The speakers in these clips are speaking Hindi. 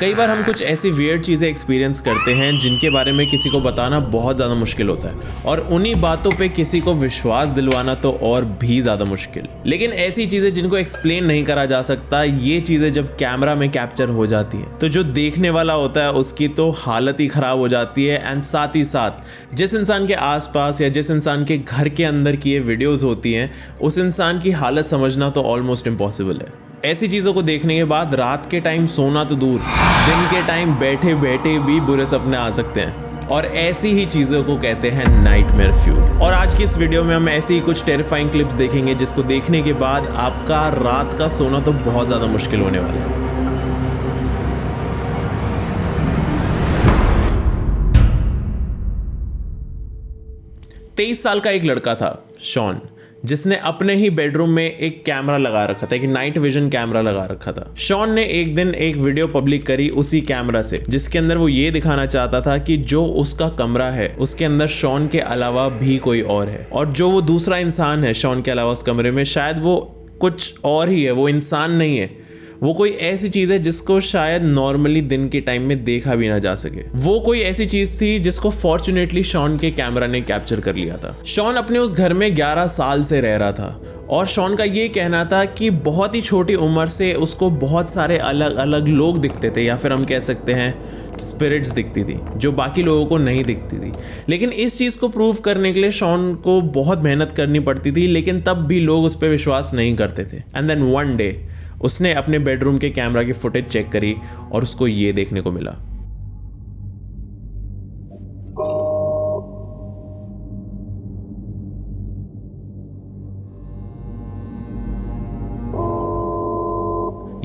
कई बार हम कुछ ऐसी वियर्ड चीज़ें एक्सपीरियंस करते हैं जिनके बारे में किसी को बताना बहुत ज़्यादा मुश्किल होता है, और उन्हीं बातों पे किसी को विश्वास दिलवाना तो और भी ज़्यादा मुश्किल। लेकिन ऐसी चीज़ें जिनको एक्सप्लेन नहीं करा जा सकता, ये चीज़ें जब कैमरा में कैप्चर हो जाती है तो जो देखने वाला होता है उसकी तो हालत ही ख़राब हो जाती है। एंड साथ ही साथ जिस इंसान के आसपास या जिस इंसान के घर के अंदर की ये वीडियोज़ होती हैं, उस इंसान की हालत समझना तो ऑलमोस्ट इम्पॉसिबल है। ऐसी चीज़ों को देखने के बाद रात के टाइम सोना तो दूर, दिन के टाइम बैठे बैठे भी बुरे सपने आ सकते हैं, और ऐसी ही चीज़ों को कहते हैं नाइटमेयर फ्यूल। और आज की इस वीडियो में हम ऐसी ही कुछ टेरिफाइंग क्लिप्स देखेंगे जिसको देखने के बाद आपका रात का सोना तो बहुत ज़्यादा मुश्किल होने वाला है। 23 साल का एक लड़का था शॉन, जिसने अपने ही बेडरूम में एक कैमरा लगा रखा था, एक नाइट विजन कैमरा लगा रखा था। शॉन ने एक दिन एक वीडियो पब्लिक करी उसी कैमरा से, जिसके अंदर वो ये दिखाना चाहता था कि जो उसका कमरा है उसके अंदर शॉन के अलावा भी कोई और है, और जो वो दूसरा इंसान है शॉन के अलावा उस कमरे में, शायद वो कुछ और ही है, वो इंसान नहीं है, वो कोई ऐसी चीज़ है जिसको शायद नॉर्मली दिन के टाइम में देखा भी ना जा सके। वो कोई ऐसी चीज़ थी जिसको फॉर्चुनेटली शॉन के कैमरा ने कैप्चर कर लिया था। शॉन अपने उस घर में 11 साल से रह रहा था, और शॉन का ये कहना था कि बहुत ही छोटी उम्र से उसको बहुत सारे अलग अलग लोग दिखते थे, या फिर हम कह सकते हैं स्पिरिट्स दिखती थी, जो बाकी लोगों को नहीं दिखती थी। लेकिन इस चीज़ को प्रूव करने के लिए शॉन को बहुत मेहनत करनी पड़ती थी, लेकिन तब भी लोग उस पर विश्वास नहीं करते थे। एंड देन वन डे उसने अपने बेडरूम के कैमरा की फुटेज चेक करी और उसको ये देखने को मिला।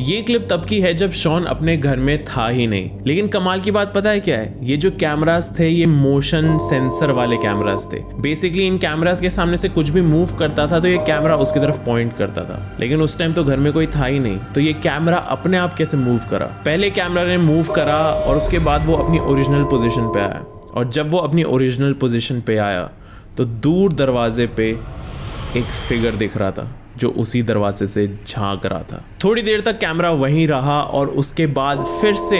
ये क्लिप तब की है जब शॉन अपने घर में था ही नहीं। लेकिन कमाल की बात पता है क्या है? ये जो कैमरास थे ये मोशन सेंसर वाले कैमरास थे। बेसिकली इन कैमरास के सामने से कुछ भी मूव करता था तो ये कैमरा उसकी तरफ पॉइंट करता था। लेकिन उस टाइम तो घर में कोई था ही नहीं, तो ये कैमरा अपने आप कैसे मूव करा? पहले कैमरा ने मूव करा और उसके बाद वो अपनी ओरिजिनल पोजीशन पे आया, और जब वो अपनी ओरिजिनल पोजीशन पे आया तो दूर दरवाजे पे एक फिगर दिख रहा था जो उसी दरवाजे से झांक रहा था। थोड़ी देर तक कैमरा वहीं रहा और उसके बाद फिर से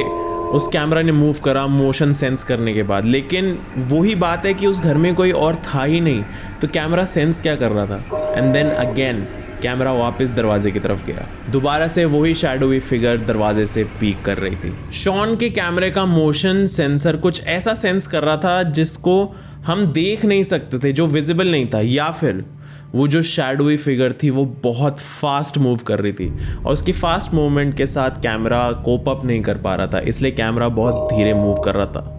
उस कैमरा ने मूव करा मोशन सेंस करने के बाद। लेकिन वही बात है कि उस घर में कोई और था ही नहीं, तो कैमरा सेंस क्या कर रहा था? एंड देन अगेन कैमरा वापस दरवाजे की तरफ गया, दोबारा से वही शैडोवी फिगर दरवाजे से पीक कर रही थी। शॉन के कैमरे का मोशन सेंसर कुछ ऐसा सेंस कर रहा था जिसको हम देख नहीं सकते थे, जो विजिबल नहीं था, या फिर वो जो शैडोवी फिगर थी वो बहुत फास्ट मूव कर रही थी, और उसकी फास्ट मूवमेंट के साथ कैमरा कोप अप नहीं कर पा रहा था, इसलिए कैमरा बहुत धीरे मूव कर रहा था।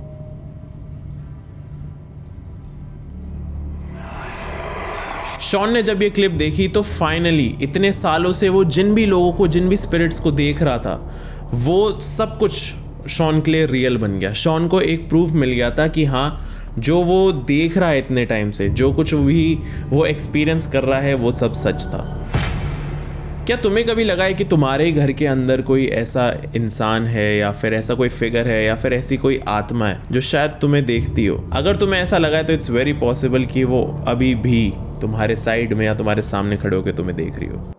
शॉन ने जब ये क्लिप देखी तो फाइनली इतने सालों से वो जिन भी लोगों को, जिन भी स्पिरिट्स को देख रहा था, वो सब कुछ शॉन के लिए रियल बन गया। शॉन को एक प्रूफ मिल गया था कि हाँ, जो वो देख रहा है इतने टाइम से, जो कुछ भी वो एक्सपीरियंस कर रहा है, वो सब सच था। क्या तुम्हें कभी लगा है कि तुम्हारे घर के अंदर कोई ऐसा इंसान है, या फिर ऐसा कोई फिगर है, या फिर ऐसी कोई आत्मा है जो शायद तुम्हें देखती हो? अगर तुम्हें ऐसा लगा है तो इट्स वेरी पॉसिबल कि वो अभी भी तुम्हारे साइड में या तुम्हारे सामने खड़े होकर तुम्हें देख रही हो।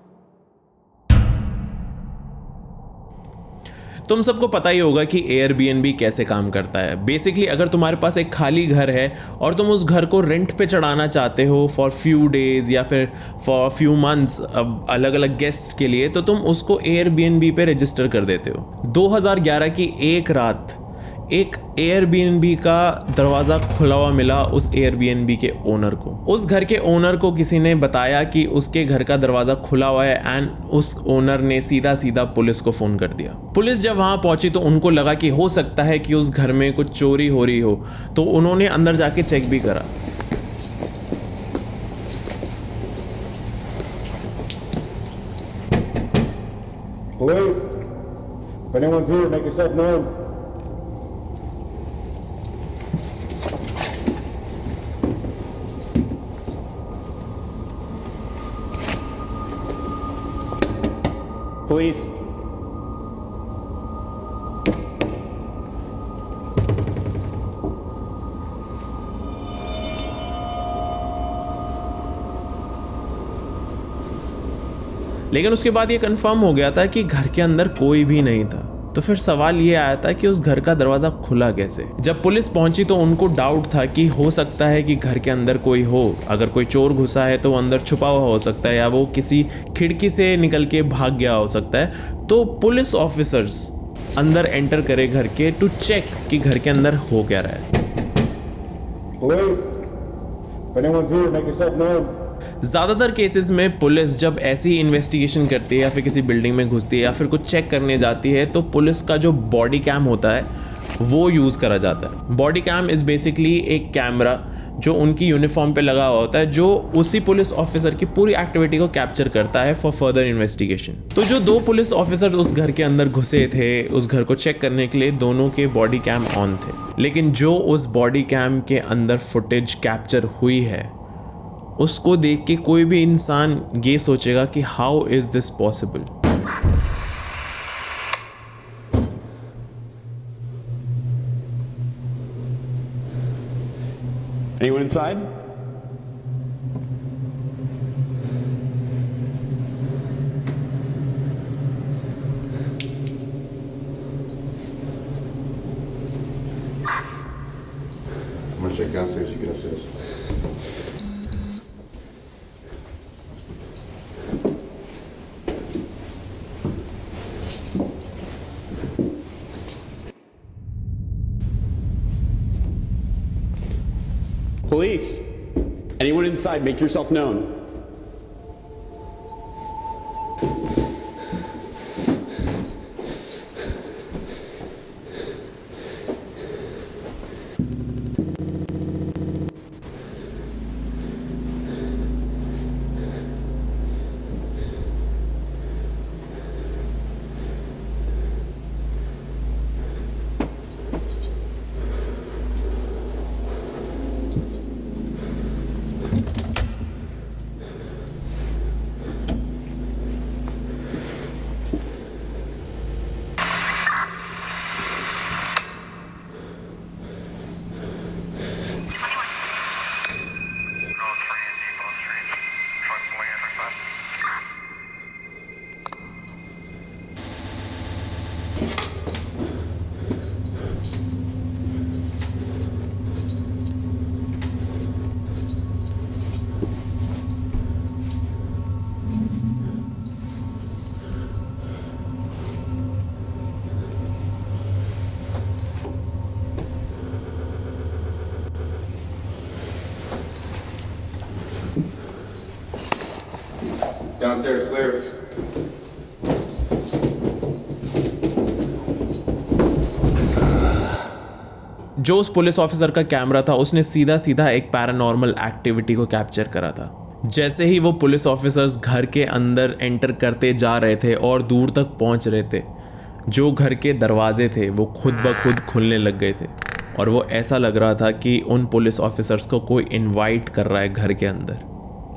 तुम सबको पता ही होगा कि एयरबीएनबी कैसे काम करता है। बेसिकली अगर तुम्हारे पास एक खाली घर है और तुम उस घर को रेंट पे चढ़ाना चाहते हो फॉर फ्यू डेज या फिर फॉर फ्यू मंथ्स अलग अलग गेस्ट के लिए, तो तुम उसको एयरबीएनबी पे रजिस्टर कर देते हो। 2011 की एक रात एक एयरबीएनबी का दरवाज़ा खुला हुआ मिला उस एयरबीएनबी के ओनर को। उस घर के ओनर को किसी ने बताया कि उसके घर का दरवाज़ा खुला हुआ है, एंड उस ओनर ने सीधा सीधा पुलिस को फ़ोन कर दिया। पुलिस जब वहाँ पहुँची तो उनको लगा कि हो सकता है कि उस घर में कुछ चोरी हो रही हो, तो उन्होंने अंदर जाके चेक भी करा। Police, if anyone's here, make yourself known. Police. लेकिन उसके बाद ये कंफर्म हो गया था कि घर के अंदर कोई भी नहीं था। तो फिर सवाल ये आया था कि उस घर का दरवाज़ा खुला कैसे। जब पुलिस पहुंची तो उनको डाउट था कि हो सकता है कि घर के अंदर कोई हो, अगर कोई चोर घुसा है तो वो अंदर छुपा हुआ हो सकता है या वो किसी खिड़की से निकल के भाग गया हो सकता है। तो पुलिस ऑफिसर्स अंदर एंटर करे घर के टू चेक कि घर के अंदर हो क्या रहा है। Police, if anyone's here, make yourself known. ज़्यादातर केसेस में पुलिस जब ऐसी इन्वेस्टिगेशन करती है या फिर किसी बिल्डिंग में घुसती है या फिर कुछ चेक करने जाती है तो पुलिस का जो बॉडी कैम होता है वो यूज़ करा जाता है। बॉडी कैम इज़ बेसिकली एक कैमरा जो उनकी यूनिफॉर्म पे लगा हुआ होता है, जो उसी पुलिस ऑफिसर की पूरी एक्टिविटी को कैप्चर करता है फॉर फर्दर इन्वेस्टिगेशन। तो जो 2 पुलिस ऑफिसर उस घर के अंदर घुसे थे उस घर को चेक करने के लिए, दोनों के बॉडी कैम ऑन थे, लेकिन जो उस बॉडी कैम के अंदर फुटेज कैप्चर हुई है उसको देख के कोई भी इंसान ये सोचेगा कि how is this possible. Anyone inside? I'm gonna check downstairs, you get upstairs. Police! Anyone inside, make yourself known. Downstairs clear. जो उस पुलिस ऑफिसर का कैमरा था उसने सीधा सीधा एक पैरानॉर्मल एक्टिविटी को कैप्चर करा था। जैसे ही वो पुलिस ऑफिसर्स घर के अंदर एंटर करते जा रहे थे और दूर तक पहुंच रहे थे, जो घर के दरवाजे थे वो खुद ब खुद खुलने लग गए थे और वो ऐसा लग रहा था कि उन पुलिस ऑफिसर्स को कोई इनवाइट कर रहा है घर के अंदर,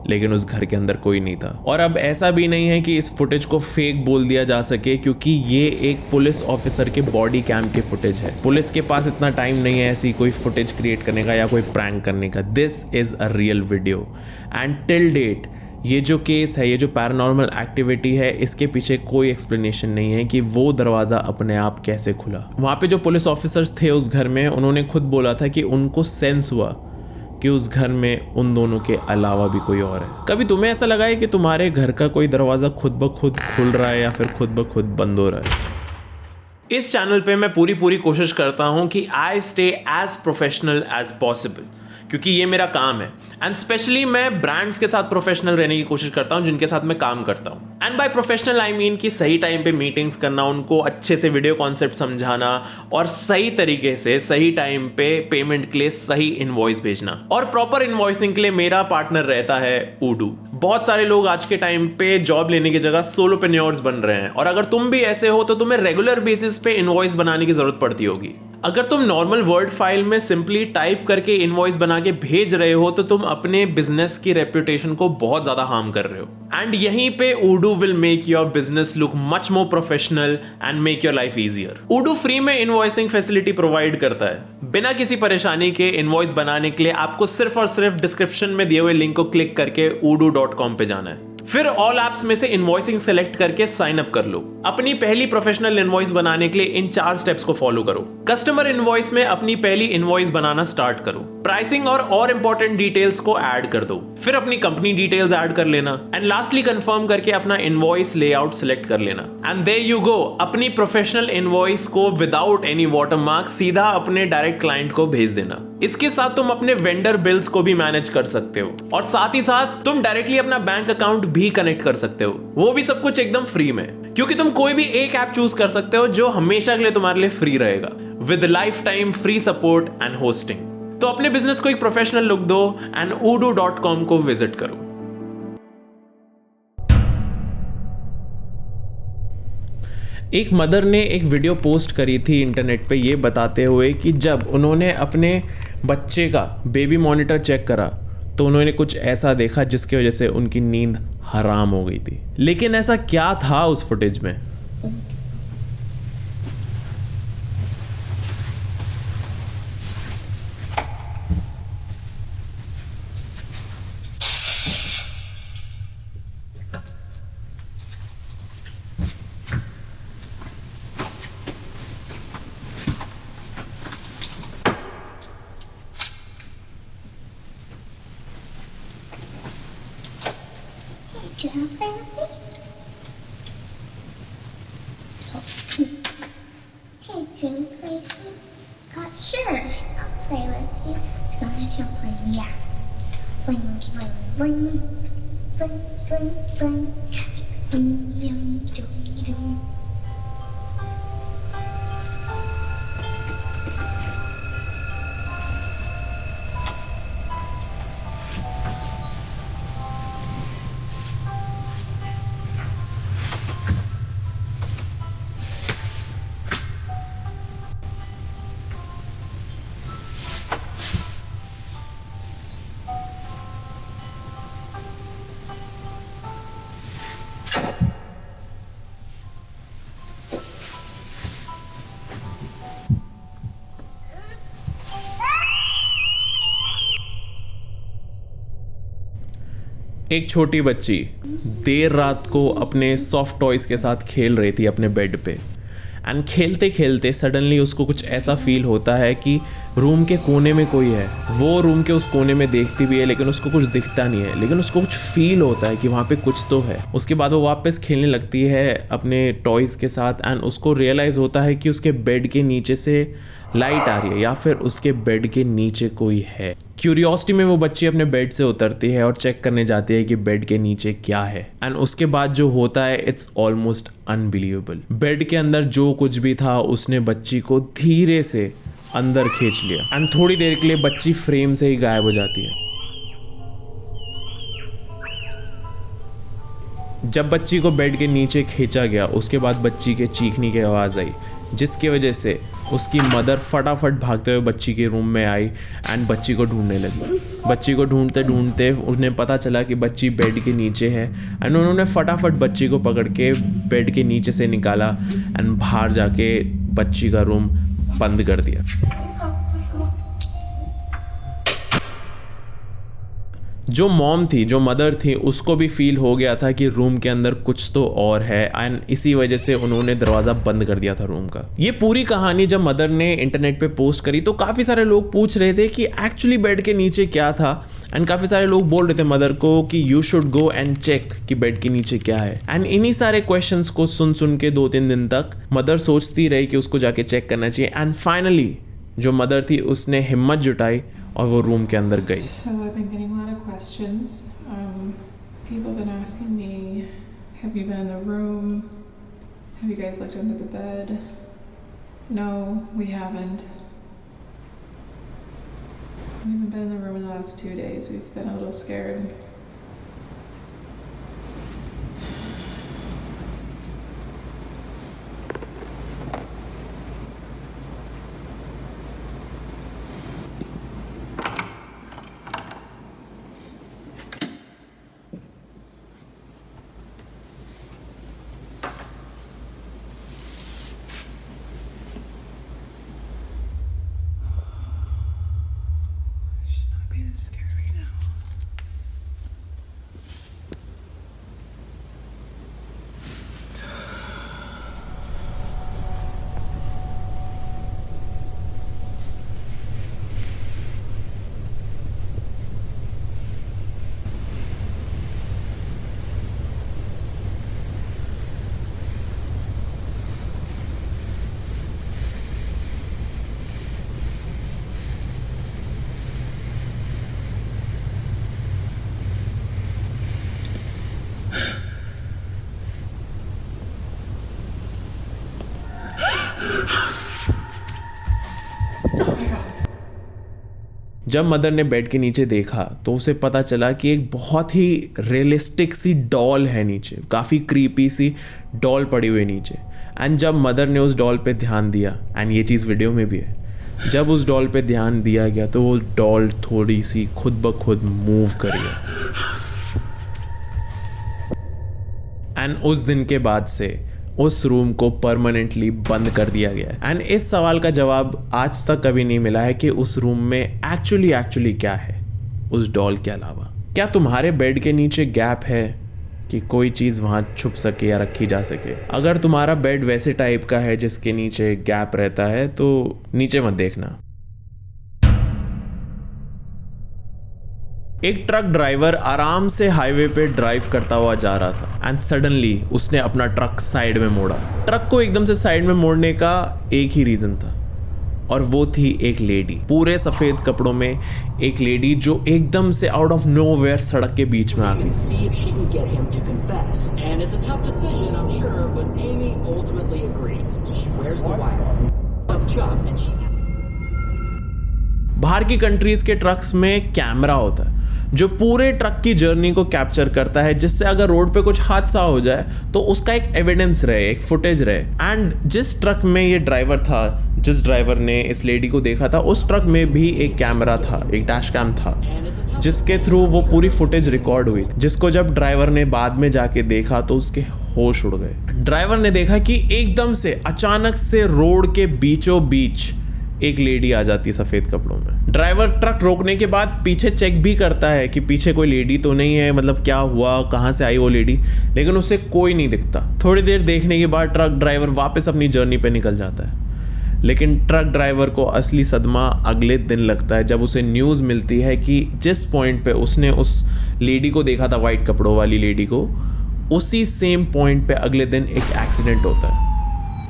लेकिन उस घर के अंदर कोई नहीं था। और अब ऐसा भी नहीं है कि इस फुटेज को फेक बोल दिया जा सके, क्योंकि ये एक पुलिस ऑफिसर के बॉडी कैम के फुटेज है। पुलिस के पास इतना टाइम नहीं है ऐसी कोई फुटेज क्रिएट करने का या कोई प्रैंक करने का। This is a real video and till date ये जो केस है, ये जो पैरानॉर्मल एक्टिविटी है, इसके पीछे कोई एक्सप्लेनेशन नहीं है कि वो दरवाज़ा अपने आप कैसे खुला। वहाँ पे जो पुलिस ऑफिसर्स थे उस घर में, उन्होंने खुद बोला था कि उनको सेंस हुआ कि उस घर में उन दोनों के अलावा भी कोई और है। कभी तुम्हें ऐसा लगा है कि तुम्हारे घर का कोई दरवाज़ा खुद ब खुद खुल रहा है या फिर खुद ब खुद बंद हो रहा है? इस चैनल पे मैं पूरी कोशिश करता हूँ कि I stay as professional as possible, क्योंकि ये मेरा काम है। एंड स्पेशली मैं ब्रांड्स के साथ प्रोफेशनल रहने की कोशिश करता हूँ जिनके साथ मैं काम करता हूँ। And by professional I mean कि सही टाइम पे मीटिंग्स करना, उनको अच्छे से वीडियो कॉन्सेप्ट समझाना और सही तरीके से सही टाइम पे पेमेंट के लिए सही इनवॉइस भेजना। और प्रॉपर इनवॉइसिंग के लिए मेरा पार्टनर रहता है ऊडू। बहुत सारे लोग आज के टाइम पे जॉब लेने की जगह सोलोप्रेन्योर्स बन रहे हैं, और अगर तुम भी ऐसे हो तो तुम्हें रेगुलर बेसिस पे इनवॉइस बनाने की जरूरत पड़ती होगी। अगर तुम नॉर्मल वर्ड फाइल में सिंपली टाइप करके इनवॉइस बना के भेज रहे हो तो तुम अपने बिजनेस की रेपुटेशन को बहुत ज्यादा हार्म कर रहे हो। एंड यहीं पे Odoo will make your business look much more professional and make your life easier. Odoo free में इनवॉइसिंग फैसिलिटी प्रोवाइड करता है। बिना किसी परेशानी के इनवॉइस बनाने के लिए आपको सिर्फ और सिर्फ डिस्क्रिप्शन में दिए हुए लिंक को क्लिक करके odoo.com पे जाना है। फिर ऑल एप्स में से इनवॉइसिंग सेलेक्ट करके साइन अप कर लो। अपनी पहली प्रोफेशनल इनवॉइस बनाने के लिए इन 4 स्टेप्स को फॉलो करो। कस्टमर इनवॉइस में अपनी पहली इनवॉइस बनाना स्टार्ट करो। प्राइसिंग और इंपॉर्टेंट डिटेल्स को ऐड कर दो। फिर अपनी कंपनी डिटेल्स ऐड कर लेना एंड लास्टली कंफर्म करके अपना इनवॉइस लेआउट सिलेक्ट कर लेना एंड देयर यू गो। अपनी प्रोफेशनल इनवॉइस को विदाउट एनी वाटरमार्क सीधा अपने डायरेक्ट क्लाइंट को भेज देना। इसके साथ तुम अपने वेंडर बिल्स को भी मैनेज कर सकते हो और साथ ही साथ तुम डायरेक्टली अपना बैंक अकाउंट भी कनेक्ट कर सकते हो। वो भी सब कुछ एकदम फ्री में, क्योंकि तुम कोई भी एक ऐप चूज कर सकते हो जो हमेशा के लिए तुम्हारे लिए फ्री रहेगा with life time free support and hosting. तो अपने बिजनेस को एक प्रोफेशनल लुक दो एंड odoo.com को विजिट करो। एक मदर ने एक वीडियो पोस्ट करी थी इंटरनेट पे ये बताते हुए कि जब उन्होंने अपने बच्चे का बेबी मॉनिटर चेक करा तो उन्होंने कुछ ऐसा देखा जिसकी वजह से उनकी नींद हराम हो गई थी। लेकिन ऐसा क्या था उस फुटेज में? Can I play with you? Oh. Hey, can you play with me? Sure, I'll play with you. Come on, you play me, yeah. Bling, bling, bling, bling, bling, bling, bling, bling, bling, bling. एक छोटी बच्ची देर रात को अपने सॉफ्ट टॉयज के साथ खेल रही थी अपने बेड पे एंड खेलते खेलते सडनली उसको कुछ ऐसा फील होता है कि रूम के कोने में कोई है। वो रूम के उस कोने में देखती भी है लेकिन उसको कुछ दिखता नहीं है, लेकिन उसको कुछ फील होता है कि वहाँ पे कुछ तो है। उसके बाद वो वापस खेलने लगती है अपने टॉयज के साथ एंड उसको रियलाइज होता है कि उसके बेड के नीचे से लाइट आ रही है या फिर उसके बेड के नीचे कोई है। क्यूरियोसिटी में वो बच्ची अपने बेड से उतरती है और चेक करने जाती है कि बेड के नीचे क्या है एंड उसके बाद जो होता है इट्स ऑलमोस्ट अनबिलीवेबल। बेड के अंदर जो कुछ भी था उसने बच्ची को धीरे से अंदर खींच लिया एंड थोड़ी देर के लिए बच्ची फ्रेम से ही गायब हो जाती है। जब बच्ची को बेड के नीचे खींचा गया उसके बाद बच्ची के चीखने की आवाज़ आई, जिसकी वजह से उसकी मदर फटाफट भागते हुए बच्ची के रूम में आई एंड बच्ची को ढूंढने लगी। बच्ची को ढूंढते ढूंढते उन्हें पता चला कि बच्ची बेड के नीचे है एंड उन्होंने फटाफट बच्ची को पकड़ के बेड के नीचे से निकाला एंड बाहर जाके बच्ची का रूम बंद कर दिया। जो मॉम थी, जो मदर थी, उसको भी फील हो गया था कि रूम के अंदर कुछ तो और है एंड इसी वजह से उन्होंने दरवाज़ा बंद कर दिया था रूम का। ये पूरी कहानी जब मदर ने इंटरनेट पे पोस्ट करी तो काफ़ी सारे लोग पूछ रहे थे कि एक्चुअली बेड के नीचे क्या था एंड काफ़ी सारे लोग बोल रहे थे मदर को कि you should go and check कि बेड के नीचे क्या है। एंड इन्हीं सारे क्वेश्चंस को सुन के 2-3 दिन तक मदर सोचती रही कि उसको जाके चेक करना चाहिए एंड फाइनली जो मदर थी उसने हिम्मत जुटाई और वो रूम के अंदर गई। So I've been getting a lot of questions. People have been asking me, have you been in the room? Have you guys looked under the bed? No, we haven't. We haven't been in the room in the last 2 days. We've been a little scared. Should not be this scared right now. जब मदर ने बेड के नीचे देखा तो उसे पता चला कि एक बहुत ही रियलिस्टिक सी डॉल है नीचे, काफ़ी क्रीपी सी डॉल पड़ी हुई नीचे। एंड जब मदर ने उस डॉल पे ध्यान दिया, एंड ये चीज़ वीडियो में भी है, जब उस डॉल पे ध्यान दिया गया तो वो डॉल थोड़ी सी खुद ब खुद मूव करी। एंड उस दिन के बाद से उस रूम को परमानेंटली बंद कर दिया गया है। एंड इस सवाल का जवाब आज तक कभी नहीं मिला है कि उस रूम में एक्चुअली क्या है उस डॉल के अलावा। क्या तुम्हारे बेड के नीचे गैप है कि कोई चीज़ वहाँ छुप सके या रखी जा सके? अगर तुम्हारा बेड वैसे टाइप का है जिसके नीचे गैप रहता है तो नीचे मत देखना। एक ट्रक ड्राइवर आराम से हाईवे पे ड्राइव करता हुआ जा रहा था एंड सडनली उसने अपना ट्रक साइड में मोड़ा। ट्रक को एकदम से साइड में मोड़ने का एक ही रीजन था और वो थी एक लेडी, पूरे सफेद कपड़ों में एक लेडी जो एकदम से आउट ऑफ नोवेयर सड़क के बीच में आ गई थी। बाहर की कंट्रीज के ट्रक्स में कैमरा होता है जो पूरे ट्रक की जर्नी को कैप्चर करता है, जिससे अगर रोड पे कुछ हादसा हो जाए तो उसका एक एविडेंस रहे, एक फुटेज रहे। एंड जिस ट्रक में ये ड्राइवर था, जिस ड्राइवर ने इस लेडी को देखा था, उस ट्रक में भी एक कैमरा था, एक डैश कैम था, जिसके थ्रू वो पूरी फुटेज रिकॉर्ड हुई, जिसको जब ड्राइवर ने बाद में जाके देखा तो उसके होश उड़ गए। ड्राइवर ने देखा कि एकदम से अचानक से रोड के बीचों बीच एक लेडी आ जाती है सफेद कपड़ों में। ड्राइवर ट्रक रोकने के बाद पीछे चेक भी करता है कि पीछे कोई लेडी तो नहीं है, मतलब क्या हुआ, कहाँ से आई वो लेडी, लेकिन उसे कोई नहीं दिखता। थोड़ी देर देखने के बाद ट्रक ड्राइवर वापस अपनी जर्नी पे निकल जाता है। लेकिन ट्रक ड्राइवर को असली सदमा अगले दिन लगता है जब उसे न्यूज़ मिलती है कि जिस पॉइंट पे उसने उस लेडी को देखा था, वाइट कपड़ों वाली लेडी को, उसी सेम पॉइंट पे अगले दिन एक एक्सीडेंट होता है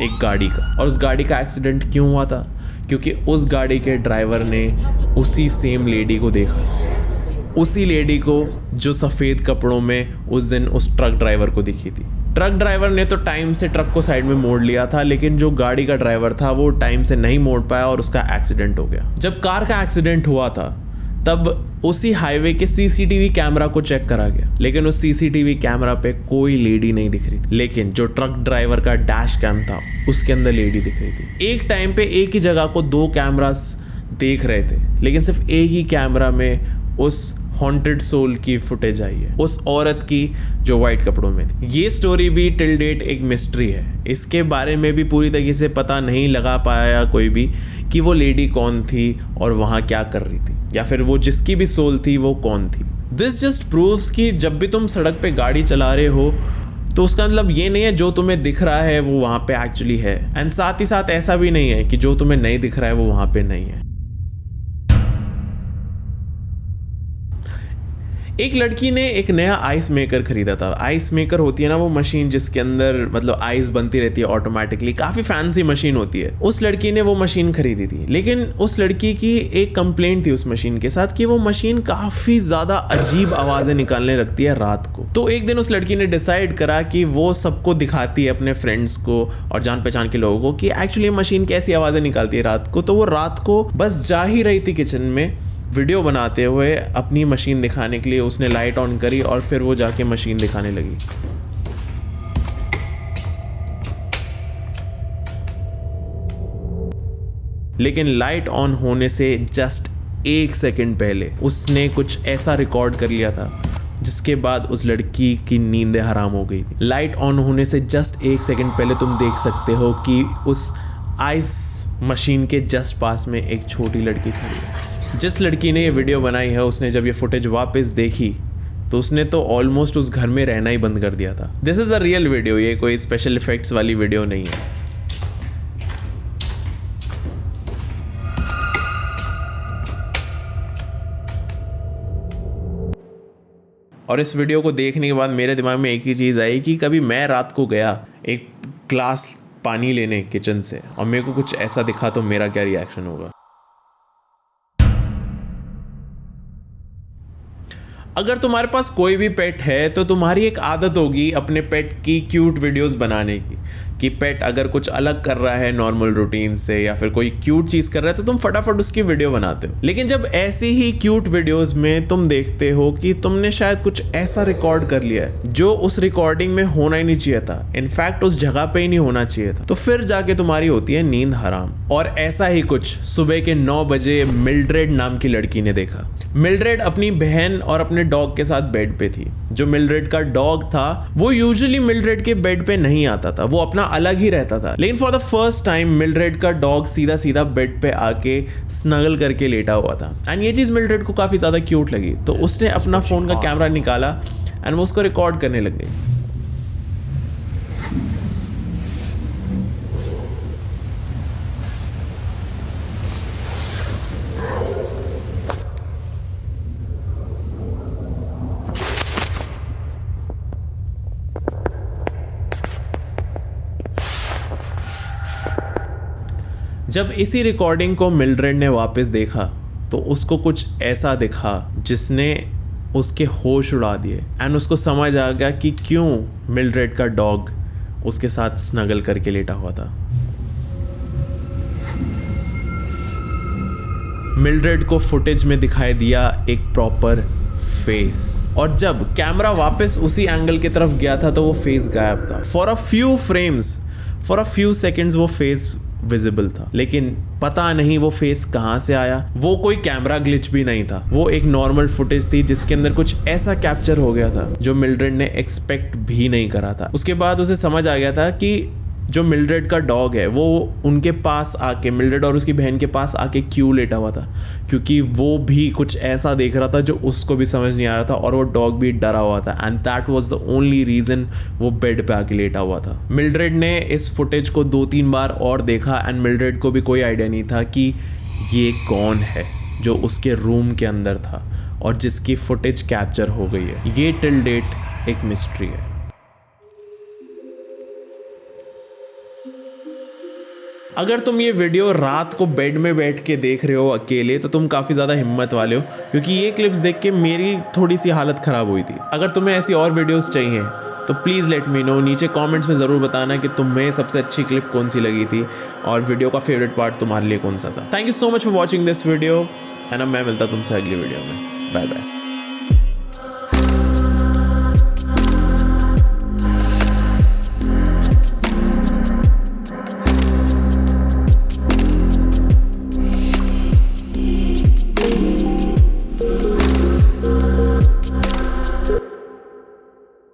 एक गाड़ी का। और उस गाड़ी का एक्सीडेंट क्यों हुआ था? क्योंकि उस गाड़ी के ड्राइवर ने उसी सेम लेडी को देखा, उसी लेडी को जो सफ़ेद कपड़ों में उस दिन उस ट्रक ड्राइवर को दिखी थी। ट्रक ड्राइवर ने तो टाइम से ट्रक को साइड में मोड़ लिया था, लेकिन जो गाड़ी का ड्राइवर था वो टाइम से नहीं मोड़ पाया और उसका एक्सीडेंट हो गया। जब कार का एक्सीडेंट हुआ था तब उसी हाईवे के सीसीटीवी कैमरा को चेक करा गया, लेकिन उस सीसीटीवी कैमरा पे कोई लेडी नहीं दिख रही थी। लेकिन जो ट्रक ड्राइवर का डैश कैम था उसके अंदर लेडी दिख रही थी। एक टाइम पे एक ही जगह को 2 कैमरास देख रहे थे, लेकिन सिर्फ एक ही कैमरा में उस हॉन्टेड सोल की फुटेज आई है, उस औरत की जो वाइट कपड़ों में थी। ये स्टोरी भी टिल डेट एक मिस्ट्री है। इसके बारे में भी पूरी तरीके से पता नहीं लगा पाया कोई भी कि वो लेडी कौन थी और वहाँ क्या कर रही थी, या फिर वो जिसकी भी सोल थी वो कौन थी। दिस जस्ट प्रूव्स कि जब भी तुम सड़क पे गाड़ी चला रहे हो तो उसका मतलब ये नहीं है जो तुम्हें दिख रहा है वो वहाँ पे एक्चुअली है, एंड साथ ही साथ ऐसा भी नहीं है कि जो तुम्हें नहीं दिख रहा है वो वहाँ पे नहीं है। एक लड़की ने एक नया आइस मेकर खरीदा था। आइस मेकर होती है ना वो मशीन जिसके अंदर मतलब आइस बनती रहती है ऑटोमेटिकली, काफ़ी फैंसी मशीन होती है। उस लड़की ने वो मशीन खरीदी थी, लेकिन उस लड़की की एक कंप्लेंट थी उस मशीन के साथ कि वो मशीन काफ़ी ज़्यादा अजीब आवाज़ें निकालने लगती है रात को। तो एक दिन उस लड़की ने डिसाइड करा कि वो सबको दिखाती है, अपने फ्रेंड्स को और जान पहचान के लोगों को, कि एक्चुअली मशीन कैसी आवाज़ें निकालती है रात को। तो वो रात को बस जा ही रही थी किचन में वीडियो बनाते हुए अपनी मशीन दिखाने के लिए, उसने लाइट ऑन करी और फिर वो जाके मशीन दिखाने लगी। लेकिन लाइट ऑन होने से जस्ट 1 सेकंड पहले उसने कुछ ऐसा रिकॉर्ड कर लिया था जिसके बाद उस लड़की की नींदें हराम हो गई थी। लाइट ऑन होने से जस्ट 1 सेकंड पहले तुम देख सकते हो कि उस आइस मशीन के जस्ट पास में एक छोटी लड़की खड़ी है। जिस लड़की ने ये वीडियो बनाई है उसने जब ये फुटेज वापस देखी तो उसने तो ऑलमोस्ट उस घर में रहना ही बंद कर दिया था। This is a real video, ये कोई स्पेशल इफेक्ट्स वाली वीडियो नहीं है। और इस वीडियो को देखने के बाद मेरे दिमाग में एक ही चीज़ आई कि कभी मैं रात को गया एक ग्लास पानी लेने किचन से और मेरे को कुछ ऐसा दिखा तो मेरा क्या रिएक्शन होगा। अगर तुम्हारे पास कोई भी पेट है तो तुम्हारी एक आदत होगी अपने पेट की क्यूट वीडियोस बनाने की, कि पेट अगर कुछ अलग कर रहा है नॉर्मल रूटीन से या फिर कोई क्यूट चीज कर रहा है तो तुम फटाफट उसकी वीडियो बनाते हो। लेकिन जब ऐसी ही क्यूट वीडियोस में तुम देखते हो कि तुमने शायद कुछ ऐसा रिकॉर्ड कर लिया है जो उस रिकॉर्डिंग में होना ही नहीं चाहिए था, इनफैक्ट उस जगह पे ही नहीं होना चाहिए था, तो फिर जाके तुम्हारी होती है नींद हराम। और ऐसा ही कुछ सुबह के 9 बजे मिल्ड्रेड नाम की लड़की ने देखा। मिल्ड्रेड अपनी बहन और अपने डॉग के साथ बेड पे थी। जो मिल्ड्रेड का डॉग था वो यूजुअली मिल्ड्रेड के बेड पे नहीं आता था, वो अपना अलग ही रहता था। लेकिन for the first time Mildred का डॉग सीधा सीधा बेड पे आके स्नगल करके लेटा हुआ था एंड ये चीज़ मिल्ड्रेड को काफ़ी ज़्यादा क्यूट लगी, तो उसने अपना फ़ोन का कैमरा निकाला एंड वो उसको रिकॉर्ड करने लग गई। जब इसी रिकॉर्डिंग को मिल्ड्रेड ने वापस देखा तो उसको कुछ ऐसा दिखा जिसने उसके होश उड़ा दिए एंड उसको समझ आ गया कि क्यों मिल्ड्रेड का डॉग उसके साथ स्नगल करके लेटा हुआ था। मिल्ड्रेड को फुटेज में दिखाई दिया एक प्रॉपर फेस, और जब कैमरा वापस उसी एंगल की तरफ गया था तो वो फेस गायब था। फॉर अ फ्यू सेकेंड्स वो फेस विजिबल था, लेकिन पता नहीं वो फेस कहाँ से आया। वो कोई कैमरा ग्लिच भी नहीं था, वो एक नॉर्मल फुटेज थी जिसके अंदर कुछ ऐसा कैप्चर हो गया था जो मिल्ड्रेड ने एक्सपेक्ट भी नहीं करा था। उसके बाद उसे समझ आ गया था कि जो मिल्ड्रेड का डॉग है वो उनके पास आके, मिल्ड्रेड और उसकी बहन के पास आके क्यों लेटा हुआ था, क्योंकि वो भी कुछ ऐसा देख रहा था जो उसको भी समझ नहीं आ रहा था और वो डॉग भी डरा हुआ था and that was the only reason वो बेड पे आके लेटा हुआ था। मिल्ड्रेड ने इस फुटेज को 2-3 बार और देखा एंड मिल्ड्रेड को भी कोई आइडिया नहीं था कि ये कौन है जो उसके रूम के अंदर था और जिसकी फुटेज कैप्चर हो गई है। ये टिल डेट एक मिस्ट्री है। अगर तुम ये वीडियो रात को बेड में बैठ के देख रहे हो अकेले तो तुम काफ़ी ज़्यादा हिम्मत वाले हो, क्योंकि ये क्लिप्स देख के मेरी थोड़ी सी हालत ख़राब हुई थी। अगर तुम्हें ऐसी और वीडियोस चाहिए तो प्लीज़ लेट मी नो, नीचे कमेंट्स में ज़रूर बताना कि तुम्हें सबसे अच्छी क्लिप कौन सी लगी थी और वीडियो का फेवरेट पार्ट तुम्हारे लिए कौन सा था। Thank you so much for watching this video and अब मैं मिलता तुमसे अगली वीडियो में। Bye bye.